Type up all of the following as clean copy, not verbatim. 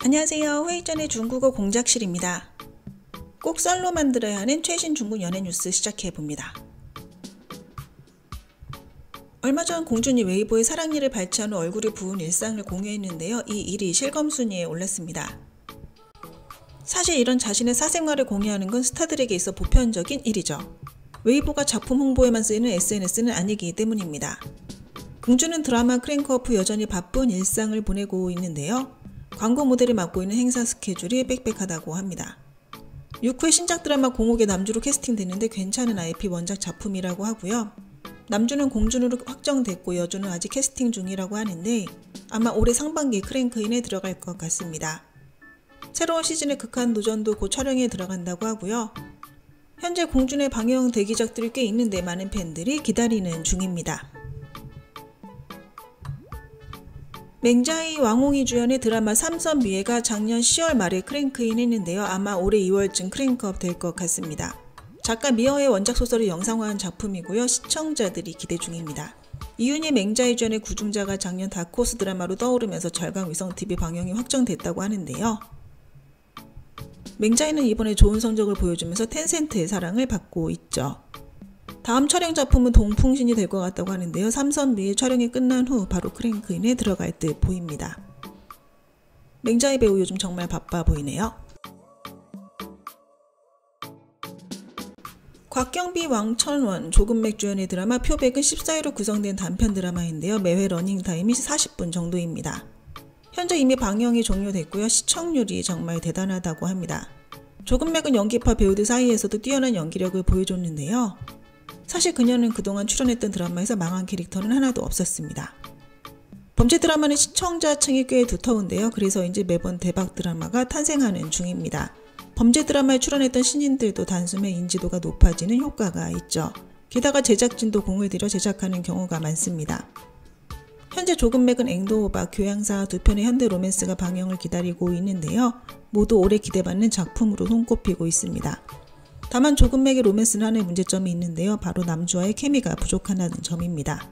안녕하세요. 회의 전의 중국어 공작실입니다. 꼭 썰로 만들어야 하는 최신 중국 연예 뉴스 시작해봅니다. 얼마 전 공준이 웨이보에 사랑니를 발치한 후 얼굴이 부은 일상을 공유했는데요. 이 일이 실검 순위에 올랐습니다. 사실 이런 자신의 사생활을 공유하는 건 스타들에게 있어 보편적인 일이죠. 웨이보가 작품 홍보에만 쓰이는 SNS는 아니기 때문입니다. 공준은 드라마 크랭크업 후 여전히 바쁜 일상을 보내고 있는데요. 광고 모델을 맡고 있는 행사 스케줄이 빽빽하다고 합니다. 6회 신작 드라마 공옥의 남주로 캐스팅됐는데 괜찮은 IP 원작 작품이라고 하고요. 남주는 공준으로 확정됐고 여주는 아직 캐스팅 중이라고 하는데 아마 올해 상반기 크랭크인에 들어갈 것 같습니다. 새로운 시즌의 극한 도전도 곧 촬영에 들어간다고 하고요. 현재 공준의 방영 대기작들이 꽤 있는데 많은 팬들이 기다리는 중입니다. 맹자이 왕홍이 주연의 드라마 삼선미애가 작년 10월 말에 크랭크인 했는데요. 아마 올해 2월쯤 크랭크업 될 것 같습니다. 작가 미어의 원작 소설을 영상화한 작품이고요. 시청자들이 기대 중입니다. 이윤희 맹자이 주연의 구중자가 작년 다크호스 드라마로 떠오르면서 절강 위성TV 방영이 확정됐다고 하는데요. 맹자이는 이번에 좋은 성적을 보여주면서 텐센트의 사랑을 받고 있죠. 다음 촬영 작품은 동풍신이 될 것 같다고 하는데요. 삼선미애 촬영이 끝난 후 바로 크랭크인에 들어갈 듯 보입니다. 맹자이 배우 요즘 정말 바빠 보이네요. 곽경비, 왕천원, 조금맥 주연의 드라마 표백은 14회로 구성된 단편 드라마인데요. 매회 러닝타임이 40분 정도입니다. 현재 이미 방영이 종료됐고요. 시청률이 정말 대단하다고 합니다. 조금맥은 연기파 배우들 사이에서도 뛰어난 연기력을 보여줬는데요. 사실 그녀는 그동안 출연했던 드라마에서 망한 캐릭터는 하나도 없었습니다. 범죄 드라마는 시청자층이 꽤 두터운데요. 그래서인지 매번 대박 드라마가 탄생하는 중입니다. 범죄 드라마에 출연했던 신인들도 단숨에 인지도가 높아지는 효과가 있죠. 게다가 제작진도 공을 들여 제작하는 경우가 많습니다. 현재 조금맥은 앵도호박, 교양사 두 편의 현대 로맨스가 방영을 기다리고 있는데요. 모두 오래 기대받는 작품으로 손꼽히고 있습니다. 다만 조금맥의 로맨스는 하나의 문제점이 있는데요. 바로 남주와의 케미가 부족하다는 점입니다.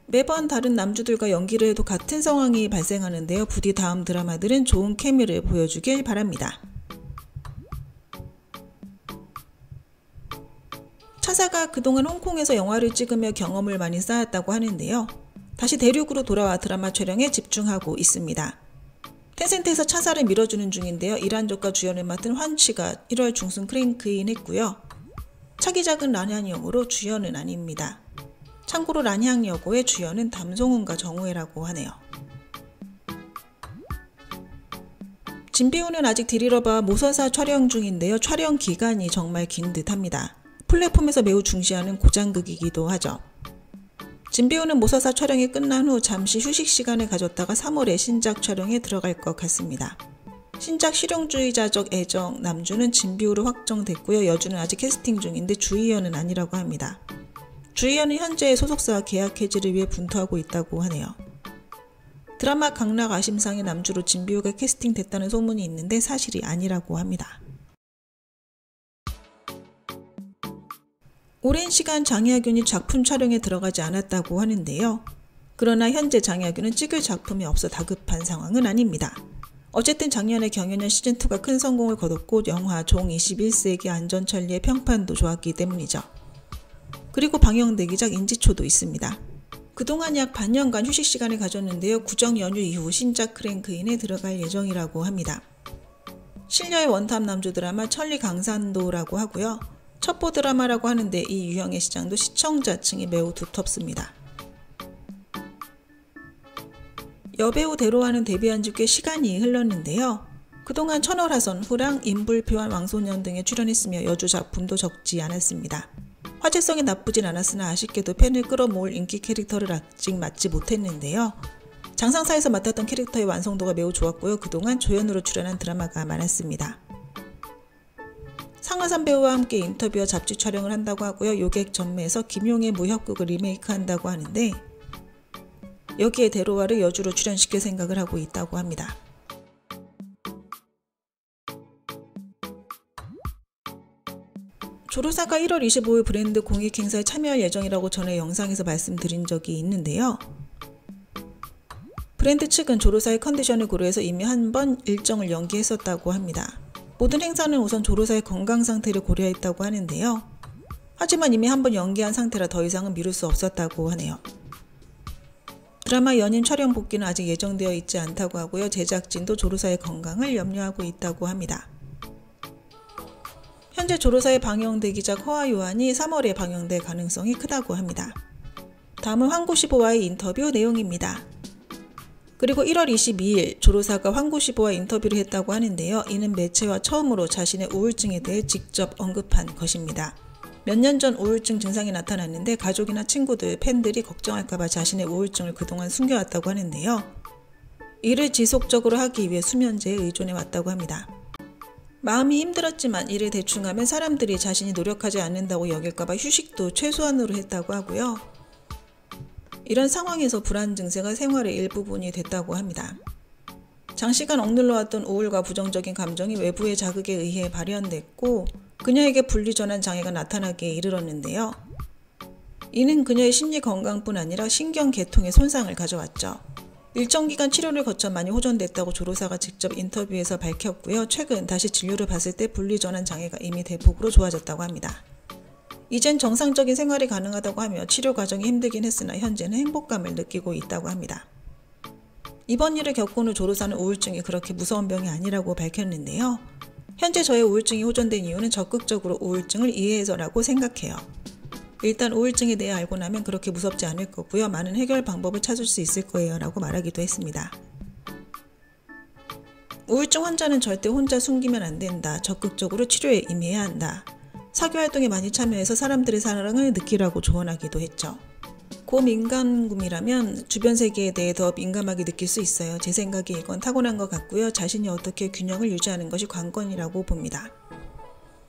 매번 다른 남주들과 연기를 해도 같은 상황이 발생하는데요. 부디 다음 드라마들은 좋은 케미를 보여주길 바랍니다. 차사가 그동안 홍콩에서 영화를 찍으며 경험을 많이 쌓았다고 하는데요. 다시 대륙으로 돌아와 드라마 촬영에 집중하고 있습니다. 텐센트에서 차사를 밀어주는 중인데요. 이란족과 주연을 맡은 환취가 1월 중순 크랭크인 했고요. 차기작은 란향여고로 주연은 아닙니다. 참고로 란향여고의 주연은 담송은과 정우혜라고 하네요. 진비우는 아직 디리러바 모서사 촬영 중인데요. 촬영 기간이 정말 긴 듯합니다. 플랫폼에서 매우 중시하는 고장극이기도 하죠. 진비우는 모서사 촬영이 끝난 후 잠시 휴식 시간을 가졌다가 3월에 신작 촬영에 들어갈 것 같습니다. 신작 실용주의자적 애정 남주는 진비우로 확정됐고요. 여주는 아직 캐스팅 중인데 주희연은 아니라고 합니다. 주희연은 현재 소속사와 계약 해지를 위해 분투하고 있다고 하네요. 드라마 강락 아심상의 남주로 진비우가 캐스팅됐다는 소문이 있는데 사실이 아니라고 합니다. 오랜 시간 장혜아균이 작품 촬영에 들어가지 않았다고 하는데요. 그러나 현재 장혜아균은 찍을 작품이 없어 다급한 상황은 아닙니다. 어쨌든 작년에 경연년 시즌2가 큰 성공을 거뒀고 영화 종 21세기 안전천리의 평판도 좋았기 때문이죠. 그리고 방영 대기작 인지초도 있습니다. 그동안 약 반년간 휴식 시간을 가졌는데요. 구정 연휴 이후 신작 크랭크인에 들어갈 예정이라고 합니다. 신녀의 원탑 남주 드라마 천리강산도라고 하고요. 첩보 드라마라고 하는데 이 유형의 시장도 시청자층이 매우 두텁습니다. 여배우 대로와는 데뷔한 지 꽤 시간이 흘렀는데요. 그동안 천월하선, 후랑, 인불표한 왕소년 등에 출연했으며 여주 작품도 적지 않았습니다. 화제성이 나쁘진 않았으나 아쉽게도 팬을 끌어모을 인기 캐릭터를 아직 맡지 못했는데요. 장상사에서 맡았던 캐릭터의 완성도가 매우 좋았고요. 그동안 조연으로 출연한 드라마가 많았습니다. 상하산 배우와 함께 인터뷰와 잡지 촬영을 한다고 하고요. 요객 전매에서 김용의 무협극을 리메이크한다고 하는데 여기에 대로와를 여주로 출연시킬 생각을 하고 있다고 합니다. 조르사가 1월 25일 브랜드 공익 행사에 참여할 예정이라고 전에 영상에서 말씀드린 적이 있는데요. 브랜드 측은 조로사의 컨디션을 고려해서 이미 한 번 일정을 연기했었다고 합니다. 모든 행사는 우선 조로사의 건강 상태를 고려했다고 하는데요. 하지만 이미 한 번 연기한 상태라 더 이상은 미룰 수 없었다고 하네요. 드라마 연인 촬영 복귀는 아직 예정되어 있지 않다고 하고요. 제작진도 조로사의 건강을 염려하고 있다고 합니다. 현재 조로사의 방영 대기작 허와요한이 3월에 방영될 가능성이 크다고 합니다. 다음은 황구시보와의 인터뷰 내용입니다. 그리고 1월 22일 조로사가 황구시보와 인터뷰를 했다고 하는데요. 이는 매체와 처음으로 자신의 우울증에 대해 직접 언급한 것입니다. 몇 년 전 우울증 증상이 나타났는데 가족이나 친구들, 팬들이 걱정할까봐 자신의 우울증을 그동안 숨겨왔다고 하는데요. 이를 지속적으로 하기 위해 수면제에 의존해왔다고 합니다. 마음이 힘들었지만 일을 대충 하면 사람들이 자신이 노력하지 않는다고 여길까봐 휴식도 최소한으로 했다고 하고요. 이런 상황에서 불안 증세가 생활의 일부분이 됐다고 합니다. 장시간 억눌러왔던 우울과 부정적인 감정이 외부의 자극에 의해 발현됐고 그녀에게 분리전환 장애가 나타나기에 이르렀는데요. 이는 그녀의 심리 건강뿐 아니라 신경계통에 손상을 가져왔죠. 일정 기간 치료를 거쳐 많이 호전됐다고 조로사가 직접 인터뷰에서 밝혔고요. 최근 다시 진료를 받을 때 분리전환 장애가 이미 대폭으로 좋아졌다고 합니다. 이젠 정상적인 생활이 가능하다고 하며 치료 과정이 힘들긴 했으나 현재는 행복감을 느끼고 있다고 합니다. 이번 일을 겪은 후 조로사는 우울증이 그렇게 무서운 병이 아니라고 밝혔는데요. 현재 저의 우울증이 호전된 이유는 적극적으로 우울증을 이해해서라고 생각해요. 일단 우울증에 대해 알고 나면 그렇게 무섭지 않을 거고요. 많은 해결 방법을 찾을 수 있을 거예요 라고 말하기도 했습니다. 우울증 환자는 절대 혼자 숨기면 안 된다. 적극적으로 치료에 임해야 한다. 사교활동에 많이 참여해서 사람들의 사랑을 느끼라고 조언하기도 했죠. 고민감이라면 주변 세계에 대해 더 민감하게 느낄 수 있어요. 제 생각에 이건 타고난 것 같고요. 자신이 어떻게 균형을 유지하는 것이 관건이라고 봅니다.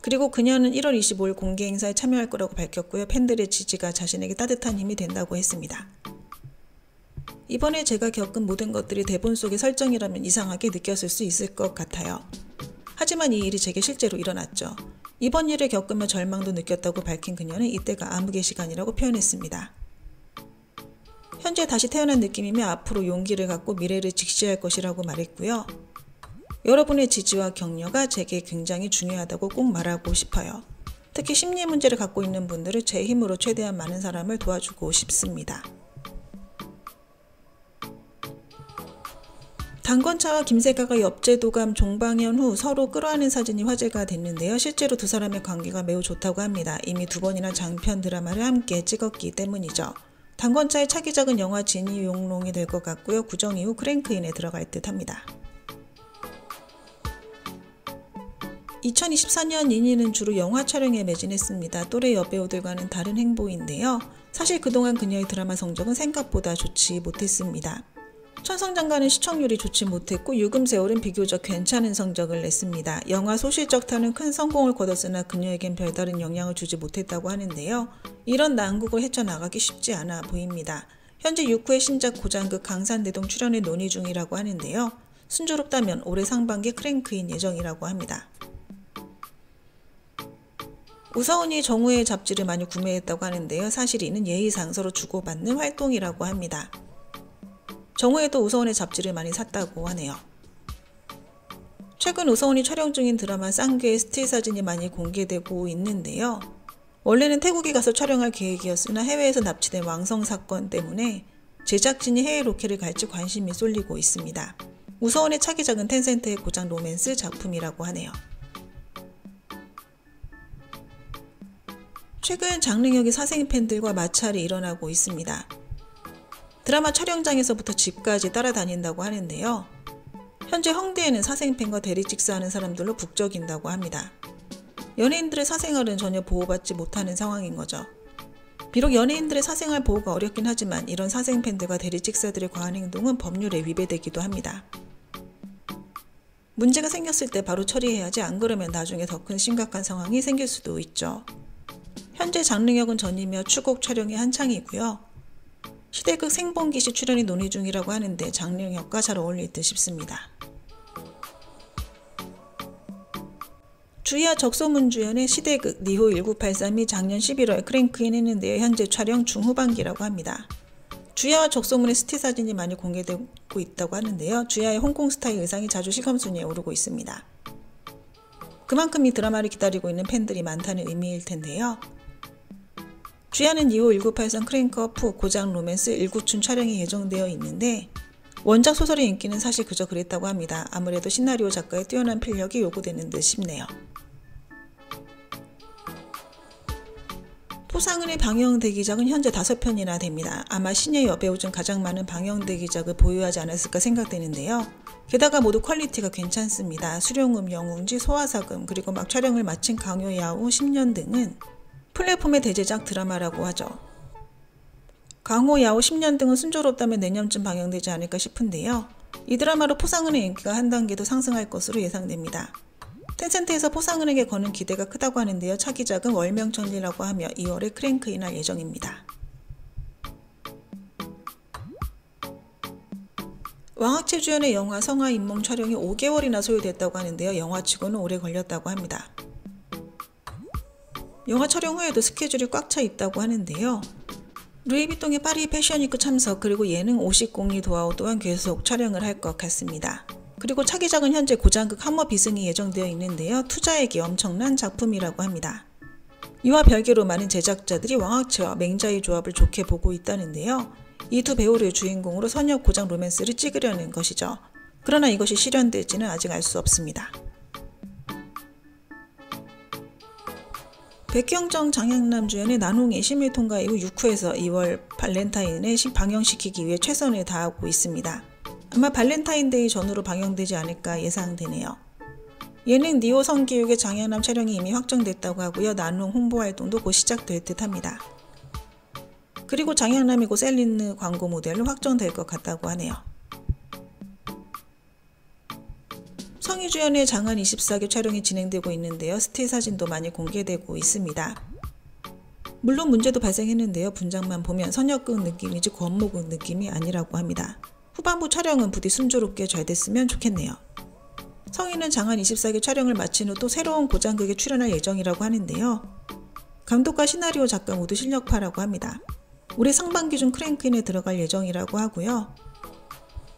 그리고 그녀는 1월 25일 공개 행사에 참여할 거라고 밝혔고요. 팬들의 지지가 자신에게 따뜻한 힘이 된다고 했습니다. 이번에 제가 겪은 모든 것들이 대본 속의 설정이라면 이상하게 느꼈을 수 있을 것 같아요. 하지만 이 일이 제게 실제로 일어났죠. 이번 일을 겪으며 절망도 느꼈다고 밝힌 그녀는 이때가 암흑의 시간이라고 표현했습니다. 현재 다시 태어난 느낌이며 앞으로 용기를 갖고 미래를 직시할 것이라고 말했고요. 여러분의 지지와 격려가 제게 굉장히 중요하다고 꼭 말하고 싶어요. 특히 심리 문제를 갖고 있는 분들을 제 힘으로 최대한 많은 사람을 도와주고 싶습니다. 당권차와 김세가가 엽제도감 종방연 후 서로 끌어안는 사진이 화제가 됐는데요. 실제로 두 사람의 관계가 매우 좋다고 합니다. 이미 2번이나 장편 드라마를 함께 찍었기 때문이죠. 당권차의 차기작은 영화 진이용롱이 될 것 같고요. 구정 이후 크랭크인에 들어갈 듯 합니다. 2024년 니니는 주로 영화 촬영에 매진했습니다. 또래 여배우들과는 다른 행보인데요. 사실 그동안 그녀의 드라마 성적은 생각보다 좋지 못했습니다. 천성장가는 시청률이 좋지 못했고 유금세월은 비교적 괜찮은 성적을 냈습니다. 영화 소실적타는 큰 성공을 거뒀으나 그녀에겐 별다른 영향을 주지 못했다고 하는데요. 이런 난국을 헤쳐나가기 쉽지 않아 보입니다. 현재 6호의 신작 고장극 강산대동 출연을 논의 중이라고 하는데요. 순조롭다면 올해 상반기 크랭크인 예정이라고 합니다. 우서운이 정우의 잡지를 많이 구매했다고 하는데요. 사실 이는 예의상 서로 주고받는 활동이라고 합니다. 정우에도 우서운의 잡지를 많이 샀다고 하네요. 최근 우서운이 촬영 중인 드라마 쌍괴의 스틸 사진이 많이 공개되고 있는데요. 원래는 태국에 가서 촬영할 계획이었으나 해외에서 납치된 왕성 사건 때문에 제작진이 해외 로케를 갈지 관심이 쏠리고 있습니다. 우서운의 차기작은 텐센트의 고장 로맨스 작품이라고 하네요. 최근 장릉역의 사생 팬들과 마찰이 일어나고 있습니다. 드라마 촬영장에서부터 집까지 따라다닌다고 하는데요. 현재 홍대에는 사생팬과 대리 직사하는 사람들로 북적인다고 합니다. 연예인들의 사생활은 전혀 보호받지 못하는 상황인 거죠. 비록 연예인들의 사생활 보호가 어렵긴 하지만 이런 사생팬들과 대리 직사들의 과한 행동은 법률에 위배되기도 합니다. 문제가 생겼을 때 바로 처리해야지 안 그러면 나중에 더 큰 심각한 상황이 생길 수도 있죠. 현재 장릉역은 전이며 추곡 촬영이 한창이고요. 시대극 생본기시 출연이 논의 중이라고 하는데 장릉역과 잘 어울릴 듯 싶습니다. 주희와 적소문 주연의 시대극 니호 1983이 작년 11월 크랭크인 했는데요. 현재 촬영 중후반기라고 합니다. 주야와 적소문의 스틸 사진이 많이 공개되고 있다고 하는데요. 주야의 홍콩 스타일 의상이 자주 실검순위에 오르고 있습니다. 그만큼 이 드라마를 기다리고 있는 팬들이 많다는 의미일 텐데요. 주야는 2호 1983 크랭크업 후 고장 로맨스 1구춘 촬영이 예정되어 있는데 원작 소설의 인기는 사실 그저 그랬다고 합니다. 아무래도 시나리오 작가의 뛰어난 필력이 요구되는 듯 싶네요. 포상은의 방영 대기작은 현재 5편이나 됩니다. 아마 신예 여배우 중 가장 많은 방영 대기작을 보유하지 않았을까 생각되는데요. 게다가 모두 퀄리티가 괜찮습니다. 수룡음, 영웅지, 소화사금, 그리고 막 촬영을 마친 강요야후 10년 등은 플랫폼의 대제작 드라마라고 하죠. 강호야후 10년 등은 순조롭다면 내년쯤 방영되지 않을까 싶은데요. 이 드라마로 포상은의 인기가 한 단계 더 상승할 것으로 예상됩니다. 텐센트에서 포상은에게 거는 기대가 크다고 하는데요. 차기작은 월명천리라고 하며 2월에 크랭크인할 예정입니다. 왕학채 주연의 영화 성화인몽 촬영이 5개월이나 소요됐다고 하는데요. 영화치고는 오래 걸렸다고 합니다. 영화 촬영 후에도 스케줄이 꽉 차 있다고 하는데요. 루이비통의 파리 패션위크 참석 그리고 예능 50공리 도하오 또한 계속 촬영을 할 것 같습니다. 그리고 차기작은 현재 고장극 함머 비승이 예정되어 있는데요. 투자액이 엄청난 작품이라고 합니다. 이와 별개로 많은 제작자들이 왕학채와 맹자의 조합을 좋게 보고 있다는데요. 이 두 배우를 주인공으로 선역 고장 로맨스를 찍으려는 것이죠. 그러나 이것이 실현될지는 아직 알 수 없습니다. 백경정, 장양남 주연의 난홍이 심의 통과 이후 6회에서 2월 발렌타인에 방영시키기 위해 최선을 다하고 있습니다. 아마 발렌타인데이 전후로 방영되지 않을까 예상되네요. 예능 니오 성기육의 장양남 촬영이 이미 확정됐다고 하고요. 난홍 홍보 활동도 곧 시작될 듯 합니다. 그리고 장양남이 곧 셀린느 광고 모델로 확정될 것 같다고 하네요. 성희 주연의 장안 24기 촬영이 진행되고 있는데요. 스틸 사진도 많이 공개되고 있습니다. 물론 문제도 발생했는데요. 분장만 보면 선역극 느낌이지 권모극 느낌이 아니라고 합니다. 후반부 촬영은 부디 순조롭게 잘 됐으면 좋겠네요. 성희는 장안 24기 촬영을 마친 후 또 새로운 고장극에 출연할 예정이라고 하는데요. 감독과 시나리오 작가 모두 실력파라고 합니다. 올해 상반기 중 크랭크인에 들어갈 예정이라고 하고요.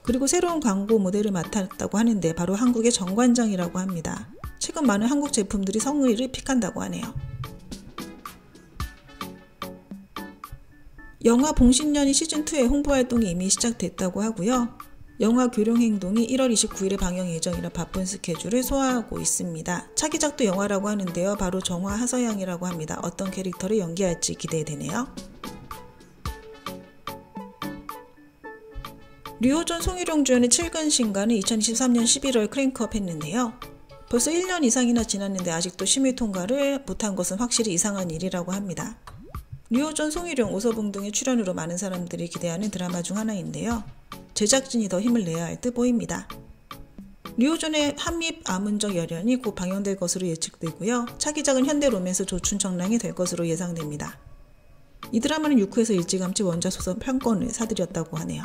그리고 새로운 광고 모델을 맡았다고 하는데 바로 한국의 정관장이라고 합니다. 최근 많은 한국 제품들이 성의를 픽한다고 하네요. 영화 봉신년이 시즌2의 홍보활동이 이미 시작됐다고 하고요. 영화 교룡행동이 1월 29일에 방영 예정이라 바쁜 스케줄을 소화하고 있습니다. 차기작도 영화라고 하는데요. 바로 정화 하서양이라고 합니다. 어떤 캐릭터를 연기할지 기대되네요. 류호전 송유령 주연의 칠근신가는 2023년 11월 크랭크업 했는데요. 벌써 1년 이상이나 지났는데 아직도 심의 통과를 못한 것은 확실히 이상한 일이라고 합니다. 류호전, 송유령, 오서붕 등의 출연으로 많은 사람들이 기대하는 드라마 중 하나인데요. 제작진이 더 힘을 내야 할 듯 보입니다. 류호전의 한입 아문적 열연이 곧 방영될 것으로 예측되고요. 차기작은 현대 로맨스 조춘청랑이 될 것으로 예상됩니다. 이 드라마는 6회에서 일찌감치 원작 소설 편권을 사들였다고 하네요.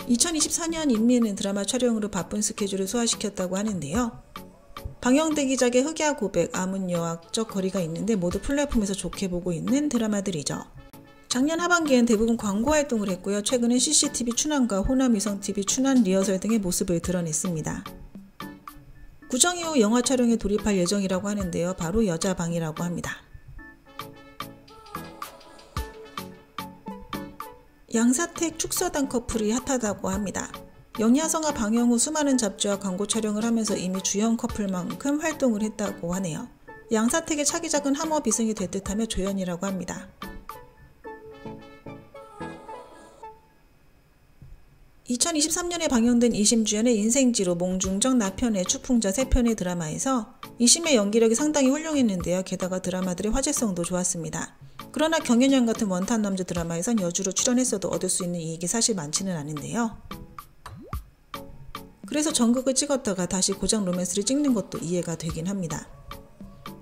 2024년 인민은 드라마 촬영으로 바쁜 스케줄을 소화시켰다고 하는데요. 방영대기작의 흑야 고백, 아문여학적 거리가 있는데 모두 플랫폼에서 좋게 보고 있는 드라마들이죠. 작년 하반기엔 대부분 광고 활동을 했고요. 최근엔 CCTV 춘환과 호남위성TV 춘환 리허설 등의 모습을 드러냈습니다. 구정 이후 영화 촬영에 돌입할 예정이라고 하는데요. 바로 여자방이라고 합니다. 양사택 축서당 커플이 핫하다고 합니다. 영야성화 방영 후 수많은 잡지와 광고 촬영을 하면서 이미 주연 커플만큼 활동을 했다고 하네요. 양사택의 차기작은 함어 비승이 될 듯하며 조연이라고 합니다. 2023년에 방영된 이심주연의 인생지로 몽중정 나편의 추풍자 3편의 드라마에서 이심의 연기력이 상당히 훌륭했는데요. 게다가 드라마들의 화제성도 좋았습니다. 그러나 경연형 같은 원탄 남자 드라마에선 여주로 출연했어도 얻을 수 있는 이익이 사실 많지는 않은데요. 그래서 전극을 찍었다가 다시 고장 로맨스를 찍는 것도 이해가 되긴 합니다.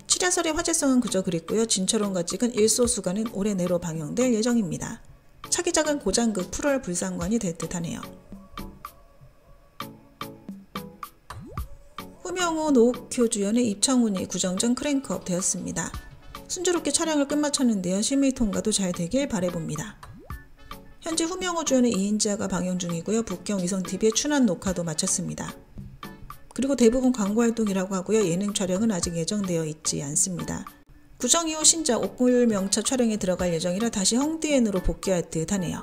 칠야설의 화제성은 그저 그랬고요. 진철원과 찍은 일소수가는 올해 내로 방영될 예정입니다. 차기작은 고장극 풀월 불상관이 될 듯하네요. 후명호 노욱효 주연의 입청운이 구정전 크랭크업 되었습니다. 순조롭게 촬영을 끝마쳤는데요. 심의 통과도 잘 되길 바라봅니다. 현재 후명호 주연의 2인자가 방영 중이고요. 북경 위성TV의 춘한 녹화도 마쳤습니다. 그리고 대부분 광고 활동이라고 하고요. 예능 촬영은 아직 예정되어 있지 않습니다. 구정 이후 신작 옥굴명차 촬영에 들어갈 예정이라 다시 헝디엔으로 복귀할 듯 하네요.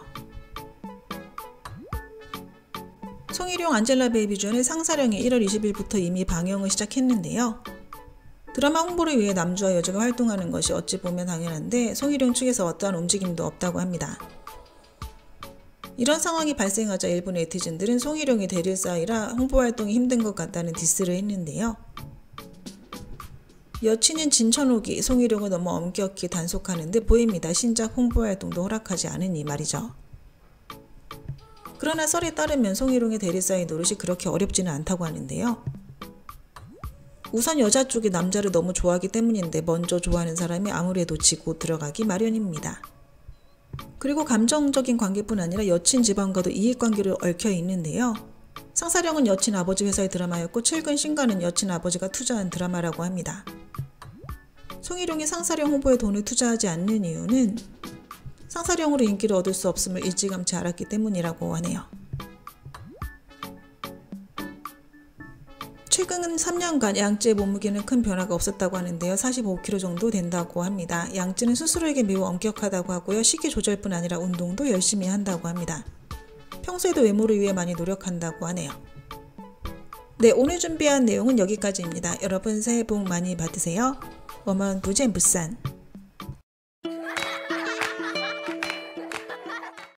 송일용 안젤라 베이비 주연의 상사령이 1월 20일부터 이미 방영을 시작했는데요. 드라마 홍보를 위해 남주와 여주가 활동하는 것이 어찌 보면 당연한데 송일용 측에서 어떠한 움직임도 없다고 합니다. 이런 상황이 발생하자 일부 네티즌들은 송일용이 대릴 사이라 홍보활동이 힘든 것 같다는 디스를 했는데요. 여친인 진천옥이 송일용을 너무 엄격히 단속하는 듯 보입니다. 신작 홍보활동도 허락하지 않으니 말이죠. 그러나 썰에 따르면 송일용의 대릴 사이 노릇이 그렇게 어렵지는 않다고 하는데요. 우선 여자 쪽이 남자를 너무 좋아하기 때문인데 먼저 좋아하는 사람이 아무래도 지고 들어가기 마련입니다. 그리고 감정적인 관계뿐 아니라 여친 집안과도 이익관계로 얽혀 있는데요. 상사령은 여친 아버지 회사의 드라마였고 최근 신가는 여친 아버지가 투자한 드라마라고 합니다. 송일용이 상사령 홍보에 돈을 투자하지 않는 이유는 상사령으로 인기를 얻을 수 없음을 일찌감치 알았기 때문이라고 하네요. 최근 3년간 양쯔의 몸무게는 큰 변화가 없었다고 하는데요. 45kg 정도 된다고 합니다. 양쯔는 스스로에게 매우 엄격하다고 하고요. 식이 조절뿐 아니라 운동도 열심히 한다고 합니다. 평소에도 외모를 위해 많이 노력한다고 하네요. 네, 오늘 준비한 내용은 여기까지입니다. 여러분 새해 복 많이 받으세요. 我们不见不散。